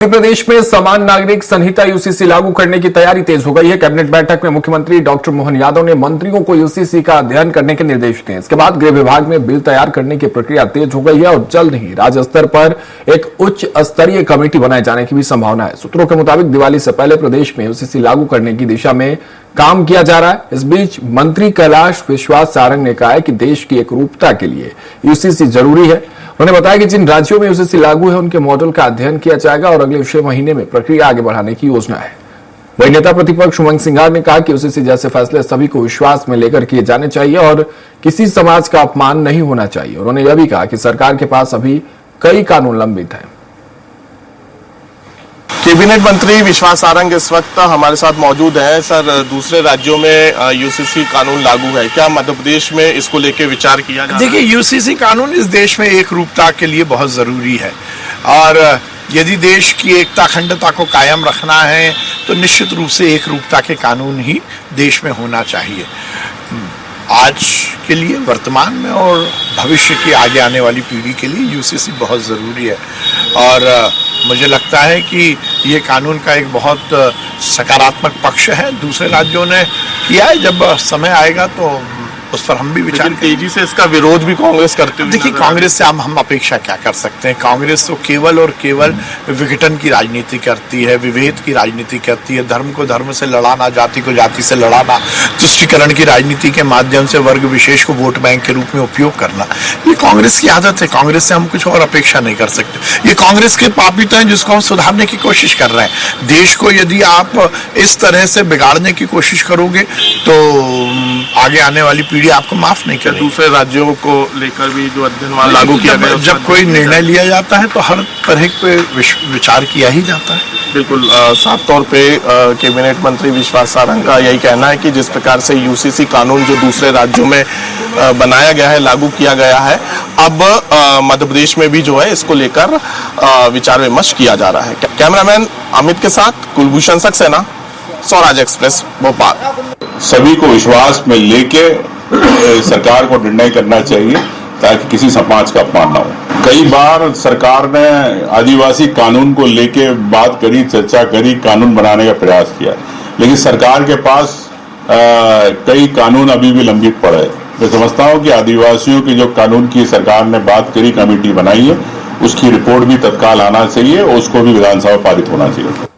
मध्य प्रदेश में समान नागरिक संहिता यूसीसी लागू करने की तैयारी तेज हो गई है। कैबिनेट बैठक में मुख्यमंत्री डॉक्टर मोहन यादव ने मंत्रियों को यूसीसी का अध्ययन करने के निर्देश दिए। इसके बाद गृह विभाग में बिल तैयार करने की प्रक्रिया तेज हो गई है और जल्द ही राज्य स्तर पर एक उच्च स्तरीय कमेटी बनाए जाने की भी संभावना है। सूत्रों के मुताबिक दिवाली से पहले प्रदेश में यूसीसी लागू करने की दिशा में काम किया जा रहा है। इस बीच मंत्री कैलाश विश्वास सारंग ने कहा है कि देश की एकरूपता के लिए यूसीसी जरूरी है। उन्होंने बताया कि जिन राज्यों में यूसीसी लागू है उनके मॉडल का अध्ययन किया जाएगा और अगले 6 महीने में प्रक्रिया आगे बढ़ाने की योजना है। वही नेता प्रतिपक्ष उमंग सिंघार ने कहा कि यूसीसी जैसे फैसले सभी को विश्वास में लेकर किए जाने चाहिए और किसी समाज का अपमान नहीं होना चाहिए। उन्होंने यह भी कहा कि सरकार के पास अभी कई कानून लंबित हैं। कैबिनेट मंत्री विश्वास सारंग इस वक्त हमारे साथ मौजूद हैं। सर, दूसरे राज्यों में यूसीसी कानून लागू है, क्या मध्य प्रदेश में इसको लेके विचार किया जा रहा है? देखिए, यूसीसी कानून इस देश में एक रूपता के लिए बहुत जरूरी है और यदि देश की एकता अखंडता को कायम रखना है तो निश्चित रूप से एक रूपता के कानून ही देश में होना चाहिए। आज के लिए, वर्तमान में और भविष्य की आगे आने वाली पीढ़ी के लिए यूसीसी बहुत ज़रूरी है और मुझे लगता है कि ये कानून का एक बहुत सकारात्मक पक्ष है। दूसरे राज्यों ने किया है, जब समय आएगा तो उस पर हम भी विचार तेजी से इसका विरोध भी कांग्रेस करते हुए। देखिए, कांग्रेस से हम अपेक्षा क्या कर सकते हैं? कांग्रेस तो केवल और केवल विघटन की राजनीति करती है, विभेद की राजनीति करती है, धर्म को धर्म से लड़ाना, जाति को जाति से लड़ाना, तुष्टीकरण की राजनीति के माध्यम से वर्ग विशेष को वोट बैंक के रूप में उपयोग करना, ये कांग्रेस की आदत है। कांग्रेस से हम कुछ और अपेक्षा नहीं कर सकते। ये कांग्रेस के पापित हैं जिसको हम सुधारने की कोशिश कर रहे हैं। देश को यदि आप इस तरह से बिगाड़ने की कोशिश करोगे तो आगे आने वाली पीढ़ी आपको माफ नहीं करेगी। दूसरे राज्यों को लेकर भी जो अध्ययन लागू किया गया, जब कोई निर्णय लिया जाता है तो हर तरह पे विचार किया ही जाता है। बिल्कुल, साफ तौर पे कैबिनेट मंत्री विश्वास सारंग का यही कहना है कि जिस प्रकार से यूसीसी कानून जो दूसरे राज्यों में बनाया गया है, लागू किया गया है, अब मध्य प्रदेश में भी जो है इसको लेकर विचार विमर्श किया जा रहा है। कैमरामैन अमित के साथ कुलभूषण सक्सेना, स्वराज एक्सप्रेस, भोपाल। सभी को विश्वास में लेके सरकार को निर्णय करना चाहिए ताकि किसी समाज का अपमान ना हो। कई बार सरकार ने आदिवासी कानून को लेके बात करी, चर्चा करी, कानून बनाने का प्रयास किया, लेकिन सरकार के पास कई कानून अभी भी लंबित पड़े हैं। मैं समझता हूं कि आदिवासियों की जो कानून की सरकार ने बात करी, कमेटी बनाई है, उसकी रिपोर्ट भी तत्काल आना चाहिए और उसको भी विधानसभा पारित होना चाहिए।